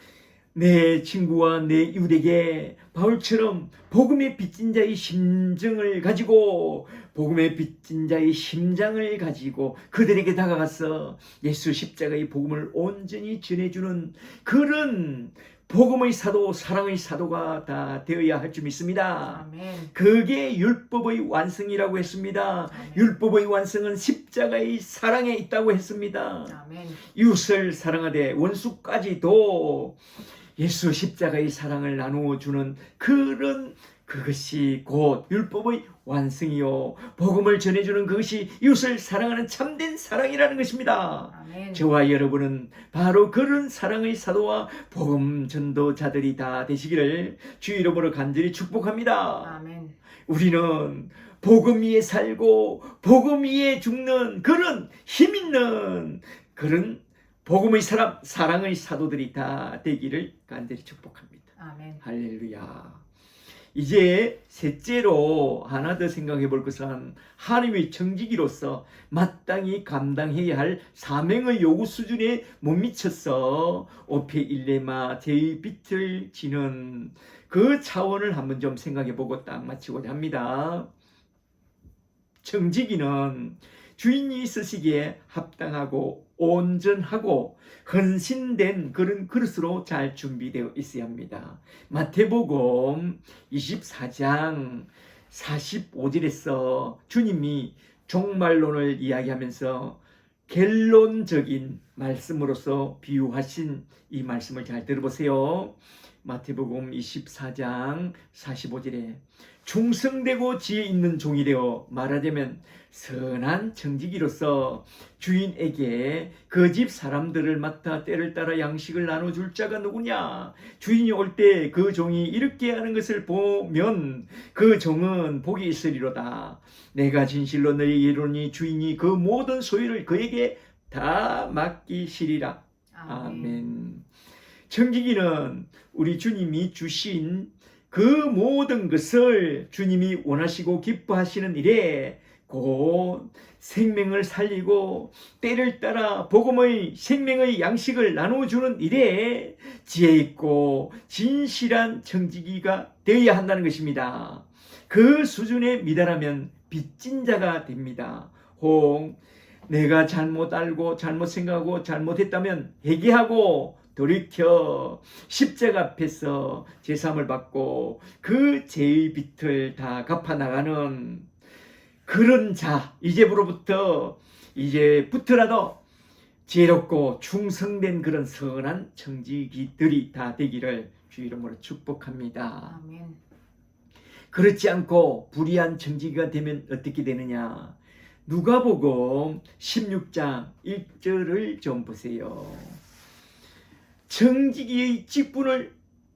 내 친구와 내 이웃에게 바울처럼 복음의 빚진 자의 심정을 가지고, 복음의 빚진 자의 심장을 가지고 그들에게 다가가서 예수 십자가의 복음을 온전히 전해주는 그런 복음의 사도, 사랑의 사도가 다 되어야 할 줄 믿습니다. 아멘. 그게 율법의 완성이라고 했습니다. 아멘. 율법의 완성은 십자가의 사랑에 있다고 했습니다. 아멘. 이웃을 사랑하되 원수까지도 예수 십자가의 사랑을 나누어주는 그것이 곧 율법의 완성이요, 복음을 전해주는 그것이 이웃을 사랑하는 참된 사랑이라는 것입니다. 아멘. 저와 여러분은 바로 그런 사랑의 사도와 복음 전도자들이 다 되시기를 주 이름으로 간절히 축복합니다. 아멘. 우리는 복음 위에 살고 복음 위에 죽는 그런 힘있는 그런 복음의 사람, 사랑의 사도들이 다 되기를 간절히 축복합니다. 아멘. 할렐루야. 이제 셋째로 하나 더 생각해 볼 것은 하나님의 청지기로서 마땅히 감당해야 할 사명의 요구 수준에 못 미쳐서 오페일레마 제의 빛을 지는 그 차원을 한번 좀 생각해 보고 딱 마치고자 합니다. 청지기는 주인이 있으시기에 합당하고 온전하고 헌신된 그런 그릇으로 잘 준비되어 있어야 합니다. 마태복음 24장 45절에서 주님이 종말론을 이야기하면서 결론적인 말씀으로서 비유하신 이 말씀을 잘 들어보세요. 마태복음 24장 45절에 충성되고 지혜 있는 종이 되어 말하자면 선한 청지기로서 주인에게 그 집 사람들을 맡아 때를 따라 양식을 나눠줄 자가 누구냐? 주인이 올 때 그 종이 이렇게 하는 것을 보면 그 종은 복이 있으리로다. 내가 진실로 너희에게 이르노니 주인이 그 모든 소유를 그에게 다 맡기시리라. 아멘. 청지기는 우리 주님이 주신 그 모든 것을 주님이 원하시고 기뻐하시는 일에 곧 생명을 살리고 때를 따라 복음의 생명의 양식을 나눠주는 일에 지혜 있고 진실한 청지기가 되어야 한다는 것입니다. 그 수준에 미달하면 빚진 자가 됩니다. 혹 내가 잘못 알고 잘못 생각하고 잘못했다면 회개하고 돌이켜 십자가 앞에서 제사함을 받고 그 죄의 빚을 다 갚아나가는 그런 자, 이제부터라도 지혜롭고 충성된 그런 선한 청지기들이 다 되기를 주 이름으로 축복합니다. 아멘. 그렇지 않고 불의한 청지기가 되면 어떻게 되느냐? 누가복음 16장 1절을 좀 보세요. 청지기의 직분을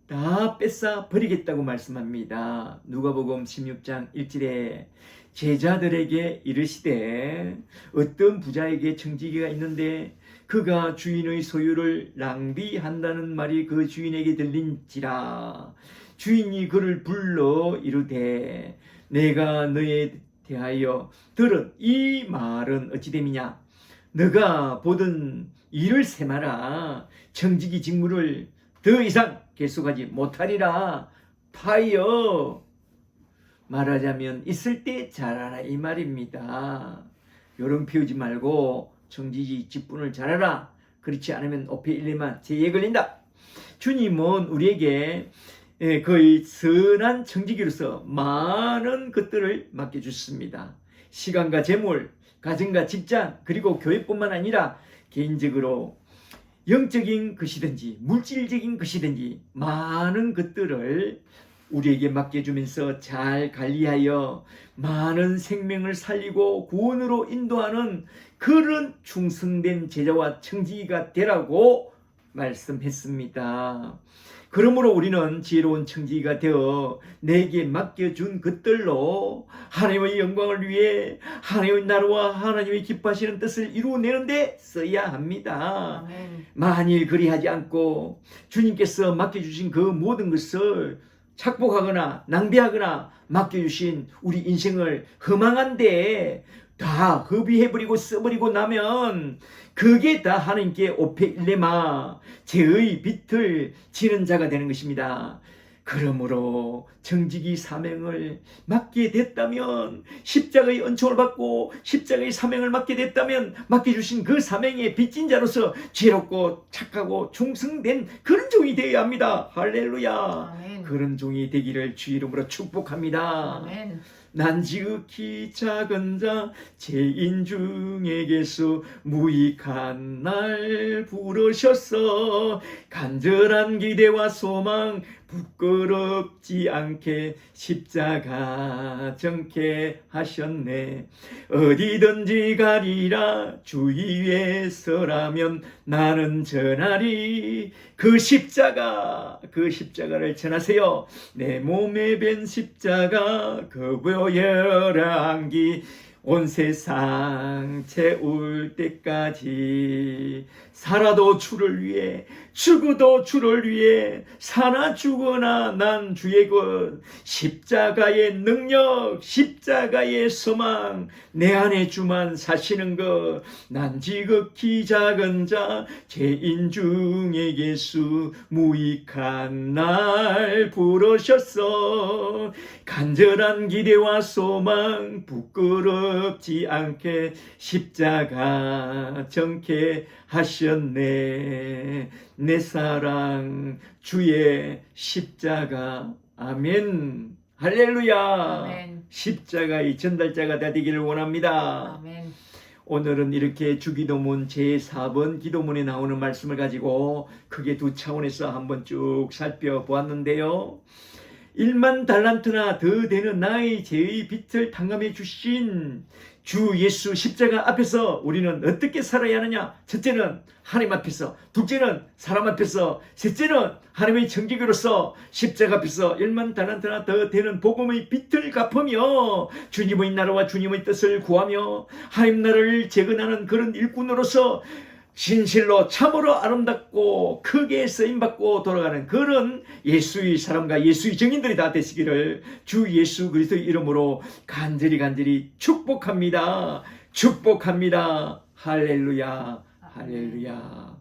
다 뺏어 버리겠다고 말씀합니다. 누가복음 16장 1절에 제자들에게 이르시되 어떤 부자에게 청지기가 있는데 그가 주인의 소유를 낭비한다는 말이 그 주인에게 들린지라. 주인이 그를 불러 이르되 내가 너에 대하여 들은 이 말은 어찌 됨이냐? 너가 보던 일을 세마라. 청지기 직무를 더 이상 계속하지 못하리라. 파이어. 말하자면 있을 때 잘하라 이 말입니다. 요런 피우지 말고 청지기 직분을 잘하라. 그렇지 않으면 오페 일리만 죄에 걸린다. 주님은 우리에게 거의 선한 청지기로서 많은 것들을 맡겨주셨습니다. 시간과 재물, 가정과 직장, 그리고 교회뿐만 아니라 개인적으로 영적인 것이든지 물질적인 것이든지 많은 것들을 우리에게 맡겨주면서 잘 관리하여 많은 생명을 살리고 구원으로 인도하는 그런 충성된 제자와 청지기가 되라고 말씀했습니다. 그러므로 우리는 지혜로운 청지기가 되어 내게 맡겨준 것들로 하나님의 영광을 위해 하나님의 나라와 하나님의 기뻐하시는 뜻을 이루어내는 데 써야 합니다. 아멘. 만일 그리하지 않고 주님께서 맡겨주신 그 모든 것을 착복하거나 낭비하거나 맡겨주신 우리 인생을 허망한 데에 다 허비해버리고 써버리고 나면 그게 다 하나님께 오페일레마 죄의 빚을 지는 자가 되는 것입니다. 그러므로 청지기 사명을 맡게 됐다면 십자가의 은총을 받고 십자가의 사명을 맡게 됐다면 맡겨주신 그 사명의 빚진 자로서 지혜롭고 착하고 충성된 그런 종이 되어야 합니다. 할렐루야. 아멘. 그런 종이 되기를 주 이름으로 축복합니다. 아멘. 난 지극히 작은 자 죄인 중에게서 무익한 날 부르셨어. 간절한 기대와 소망 부끄럽지 않게 십자가 정케 하셨네. 어디든지 가리라 주 위에서라면 나는 전하리. 그 십자가를 전하세요. 내 몸에 밴 십자가 그 보여라 안기 온 세상 채울 때까지 살아도 주를 위해 죽어도 주를 위해 사나 죽거나 난 주의 것 십자가의 능력 십자가의 소망 내 안에 주만 사시는 것 난 지극히 작은 자 죄인 중에 예수 무익한 날 부르셨어. 간절한 기대와 소망 부끄럽지 않게 십자가 정케 하셨네. 내 사랑 주의 십자가. 아멘. 할렐루야. 아멘. 십자가의 전달자가 되기를 원합니다. 아멘. 오늘은 이렇게 주기도문 제4번 기도문에 나오는 말씀을 가지고 크게 두 차원에서 한번 쭉 살펴보았는데요. 1만 달란트나 더 되는 나의 죄의 빚을 탕감해 주신 주 예수 십자가 앞에서 우리는 어떻게 살아야 하느냐? 첫째는 하나님 앞에서, 둘째는 사람 앞에서, 셋째는 하나님의 정직으로서 십자가 앞에서 1만 달란트나 더 되는 복음의 빚을 갚으며 주님의 나라와 주님의 뜻을 구하며 하나님 나라를 재건하는 그런 일꾼으로서 진실로 참으로 아름답고 크게 쓰임받고 돌아가는 그런 예수의 사람과 예수의 증인들이 다 되시기를 주 예수 그리스도의 이름으로 간절히 축복합니다. 축복합니다. 할렐루야. 할렐루야.